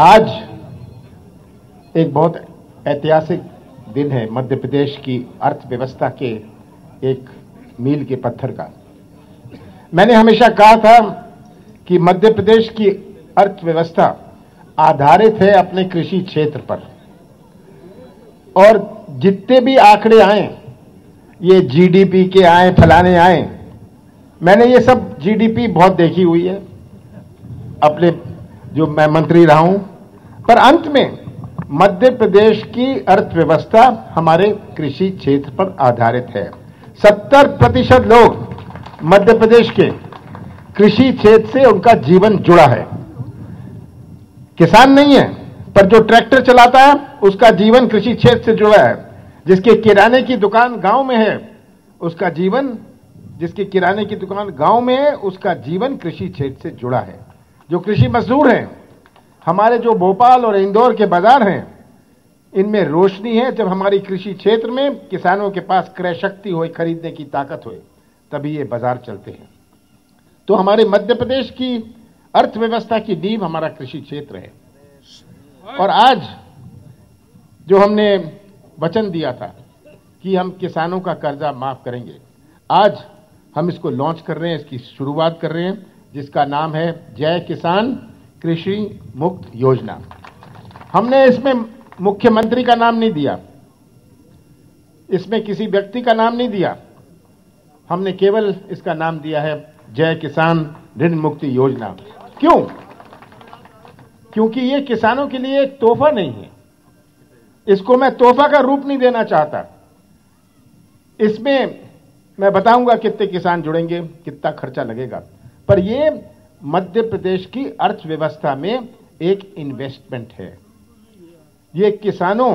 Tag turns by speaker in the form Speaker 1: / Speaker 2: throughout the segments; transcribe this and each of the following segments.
Speaker 1: आज एक बहुत ऐतिहासिक दिन है मध्य प्रदेश की अर्थव्यवस्था के एक मील के पत्थर का। मैंने हमेशा कहा था कि मध्य प्रदेश की अर्थव्यवस्था आधारित है अपने कृषि क्षेत्र पर, और जितने भी आंकड़े आए, ये जीडीपी के आए, फलाने आए, मैंने ये सब जीडीपी बहुत देखी हुई है अपने जो मैं मंत्री रहा हूं, पर अंत में मध्य प्रदेश की अर्थव्यवस्था हमारे कृषि क्षेत्र पर आधारित है। 70% लोग मध्य प्रदेश के कृषि क्षेत्र से उनका जीवन जुड़ा है। किसान नहीं है, पर जो ट्रैक्टर चलाता है उसका जीवन कृषि क्षेत्र से जुड़ा है। जिसके किराने की दुकान गांव में है उसका जीवन, जिसकी किराने की दुकान गांव में है उसका जीवन कृषि क्षेत्र से जुड़ा है। जो कृषि मजदूर हैं, हमारे जो भोपाल और इंदौर के बाजार हैं, इनमें रोशनी है जब हमारी कृषि क्षेत्र में किसानों के पास क्रय शक्ति हो, खरीदने की ताकत हो, तभी ये बाजार चलते हैं। तो हमारे मध्य प्रदेश की अर्थव्यवस्था की नींव हमारा कृषि क्षेत्र है। और आज जो हमने वचन दिया था कि हम किसानों का कर्जा माफ करेंगे, आज हम इसको लॉन्च कर रहे हैं, इसकी शुरुआत कर रहे हैं, जिसका नाम है जय किसान कृषि मुक्त योजना। हमने इसमें मुख्यमंत्री का नाम नहीं दिया, इसमें किसी व्यक्ति का नाम नहीं दिया, हमने केवल इसका नाम दिया है जय किसान ऋण मुक्ति योजना। क्यों? क्योंकि ये किसानों के लिए एक तोहफा नहीं है। इसको मैं तोहफा का रूप नहीं देना चाहता। इसमें मैं बताऊंगा कितने किसान जुड़ेंगे, कितना खर्चा लगेगा, पर ये मध्य प्रदेश की अर्थव्यवस्था में एक इन्वेस्टमेंट है। ये किसानों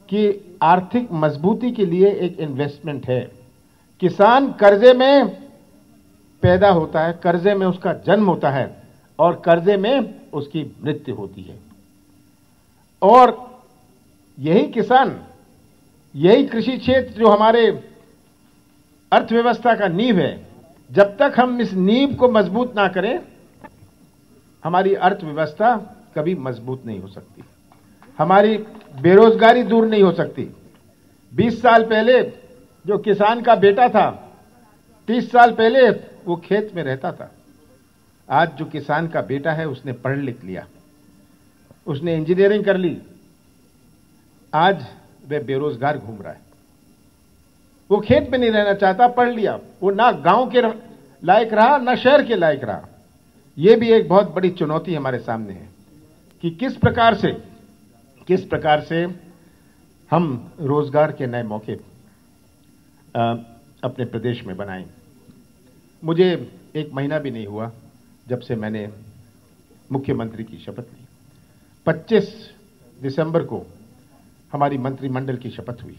Speaker 1: की आर्थिक मजबूती के लिए एक इन्वेस्टमेंट है। किसान कर्जे में पैदा होता है, कर्जे में उसका जन्म होता है और कर्जे में उसकी मृत्यु होती है। और यही किसान, यही कृषि क्षेत्र जो हमारे अर्थव्यवस्था का नींव है, जब तक हम इस नींव को मजबूत ना करें, हमारी अर्थव्यवस्था कभी मजबूत नहीं हो सकती। हमारी बेरोजगारी दूर नहीं हो सकती। 20 साल पहले जो किसान का बेटा था, 30 साल पहले वो खेत में रहता था। आज जो किसान का बेटा है उसने पढ़ लिख लिया, उसने इंजीनियरिंग कर ली, आज वह बेरोजगार घूम रहा है। वो खेत में नहीं रहना चाहता, पढ़ लिया, वो ना गांव के लायक रहा ना शहर के लायक रहा। ये भी एक बहुत बड़ी चुनौती हमारे सामने है कि किस प्रकार से हम रोजगार के नए मौके अपने प्रदेश में बनाएं। मुझे 1 महीना भी नहीं हुआ जब से मैंने मुख्यमंत्री की शपथ ली। 25 दिसंबर को हमारी मंत्रिमंडल की शपथ हुई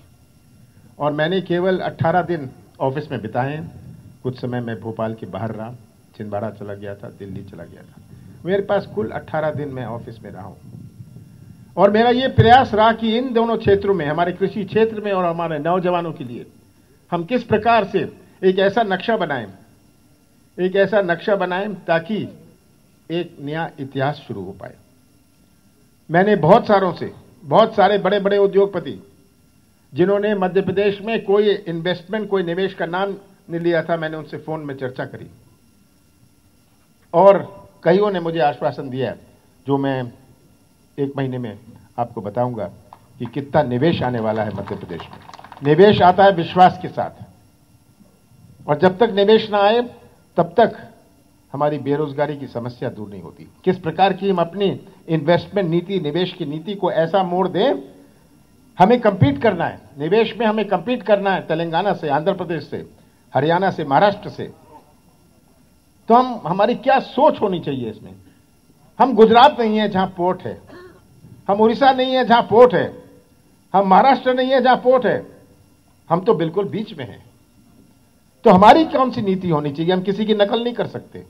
Speaker 1: और मैंने केवल 18 दिन ऑफिस में बिताए। कुछ समय मैं भोपाल के बाहर रहा, छिंदवाड़ा चला गया था, दिल्ली चला गया था। मेरे पास कुल 18 दिन मैं ऑफिस में रहा हूं। और मेरा ये प्रयास रहा कि इन दोनों क्षेत्रों में, हमारे कृषि क्षेत्र में और हमारे नौजवानों के लिए, हम किस प्रकार से एक ऐसा नक्शा बनाएं ताकि एक नया इतिहास शुरू हो पाए। मैंने बहुत सारे बड़े बड़े उद्योगपति जिन्होंने मध्य प्रदेश में कोई इन्वेस्टमेंट, कोई निवेश का नाम नहीं लिया था, मैंने उनसे फोन में चर्चा करी और कईयों ने मुझे आश्वासन दिया, जो मैं 1 महीने में आपको बताऊंगा कि कितना निवेश आने वाला है मध्य प्रदेश में। निवेश आता है विश्वास के साथ, और जब तक निवेश ना आए तब तक हमारी बेरोजगारी की समस्या दूर नहीं होती। किस प्रकार की हम अपनी इन्वेस्टमेंट नीति, निवेश की नीति को ऐसा मोड़ दें, हमें कंपीट करना है, निवेश में हमें कंपीट करना है तेलंगाना से, आंध्र प्रदेश से, हरियाणा से, महाराष्ट्र से। तो हमारी क्या सोच होनी चाहिए इसमें? हम गुजरात नहीं है जहां पोर्ट है, हम उड़ीसा नहीं है जहां पोर्ट है, हम महाराष्ट्र नहीं है जहां पोर्ट है, हम तो बिल्कुल बीच में हैं। तो हमारी कौन सी नीति होनी चाहिए? हम किसी की नकल नहीं कर सकते,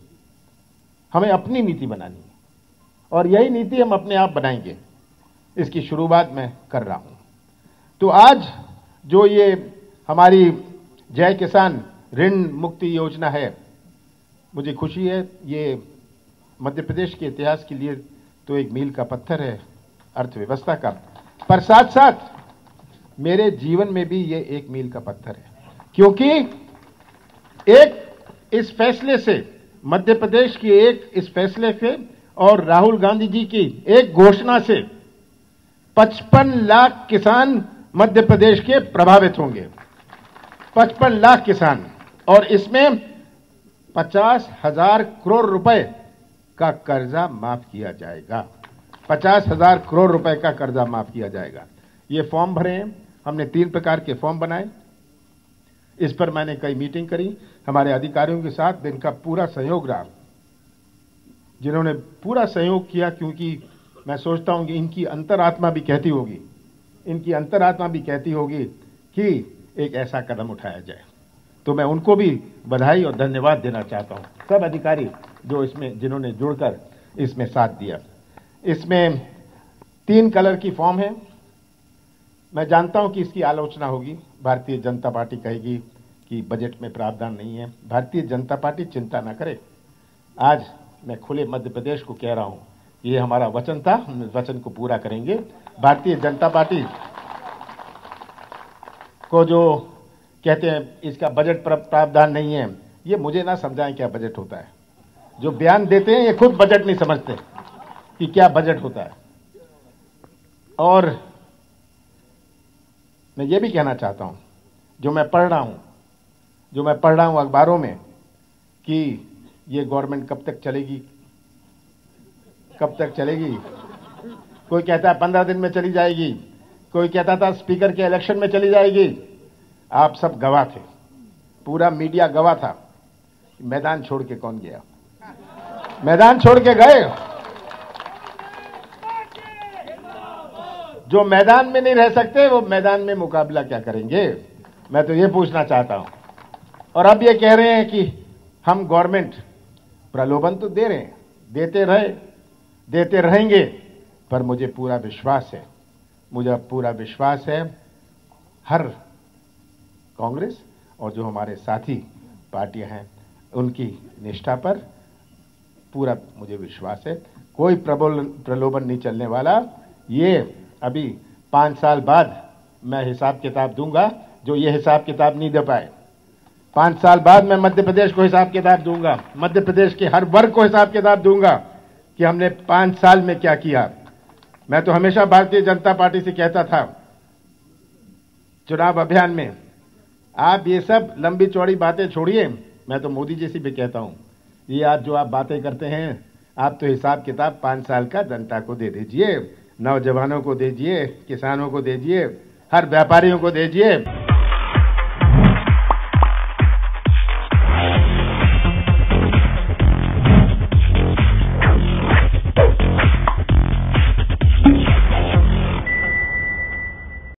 Speaker 1: हमें अपनी नीति बनानी है और यही नीति हम अपने आप बनाएंगे। इसकी शुरुआत मैं कर रहा हूं। तो आज जो ये हमारी जय किसान ऋण मुक्ति योजना है, मुझे खुशी है, ये मध्य प्रदेश के इतिहास के लिए तो एक मील का पत्थर है अर्थव्यवस्था का, पर साथ साथ मेरे जीवन में भी ये एक मील का पत्थर है, क्योंकि एक इस फैसले से, मध्य प्रदेश की एक इस फैसले से और राहुल गांधी जी की एक घोषणा से 55 लाख किसान मध्य प्रदेश के प्रभावित होंगे। 55 लाख किसान, और इसमें 50,000 करोड़ रुपए का कर्जा माफ किया जाएगा। 50,000 करोड़ रुपए का कर्जा माफ किया जाएगा। ये फॉर्म भरे हैं, हमने 3 प्रकार के फॉर्म बनाए। इस पर मैंने कई मीटिंग करी हमारे अधिकारियों के साथ, जिनका पूरा सहयोग रहा, जिन्होंने पूरा सहयोग किया, क्योंकि मैं सोचता हूं कि इनकी अंतरात्मा भी कहती होगी, इनकी अंतरात्मा भी कहती होगी कि एक ऐसा कदम उठाया जाए। तो मैं उनको भी बधाई और धन्यवाद देना चाहता हूं, सब अधिकारी जो इसमें, जिन्होंने जुड़कर इसमें साथ दिया। इसमें 3 कलर की फॉर्म है। मैं जानता हूं कि इसकी आलोचना होगी, भारतीय जनता पार्टी कहेगी कि बजट में प्रावधान नहीं है। भारतीय जनता पार्टी चिंता न करे। आज मैं खुले मध्य प्रदेश को कह रहा हूं, ये हमारा वचन था, हम वचन को पूरा करेंगे। भारतीय जनता पार्टी को जो कहते हैं इसका बजट प्रावधान नहीं है, ये मुझे ना समझाएं क्या बजट होता है। जो बयान देते हैं ये खुद बजट नहीं समझते कि क्या बजट होता है। और मैं ये भी कहना चाहता हूं, जो मैं पढ़ रहा हूं अखबारों में कि ये गवर्नमेंट कब तक चलेगी, कब तक चलेगी। कोई कहता है 15 दिन में चली जाएगी, कोई कहता था स्पीकर के इलेक्शन में चली जाएगी। आप सब गवाह थे, पूरा मीडिया गवाह था। मैदान छोड़ के कौन गया? मैदान छोड़ के गए। जो मैदान में नहीं रह सकते वो मैदान में मुकाबला क्या करेंगे? मैं तो ये पूछना चाहता हूं। और अब ये कह रहे हैं कि हम गवर्नमेंट, प्रलोभन तो दे रहे हैं, देते रहेंगे, पर मुझे पूरा विश्वास है, हर कांग्रेस और जो हमारे साथी पार्टियां हैं उनकी निष्ठा पर पूरा मुझे विश्वास है। कोई प्रलोभन नहीं चलने वाला। ये अभी 5 साल बाद मैं हिसाब किताब दूंगा, जो ये हिसाब किताब नहीं दे पाए। 5 साल बाद मैं मध्य प्रदेश को हिसाब किताब दूंगा, मध्य प्रदेश के हर वर्ग को हिसाब किताब दूंगा कि हमने 5 साल में क्या किया। मैं तो हमेशा भारतीय जनता पार्टी से कहता था चुनाव अभियान में, आप ये सब लंबी चौड़ी बातें छोड़िए। मैं तो मोदी जी से भी कहता हूं, ये आज जो आप बातें करते हैं, आप तो हिसाब किताब 5 साल का जनता को दे दीजिए, नौजवानों को दीजिए, किसानों को दीजिए, हर व्यापारियों को दीजिए।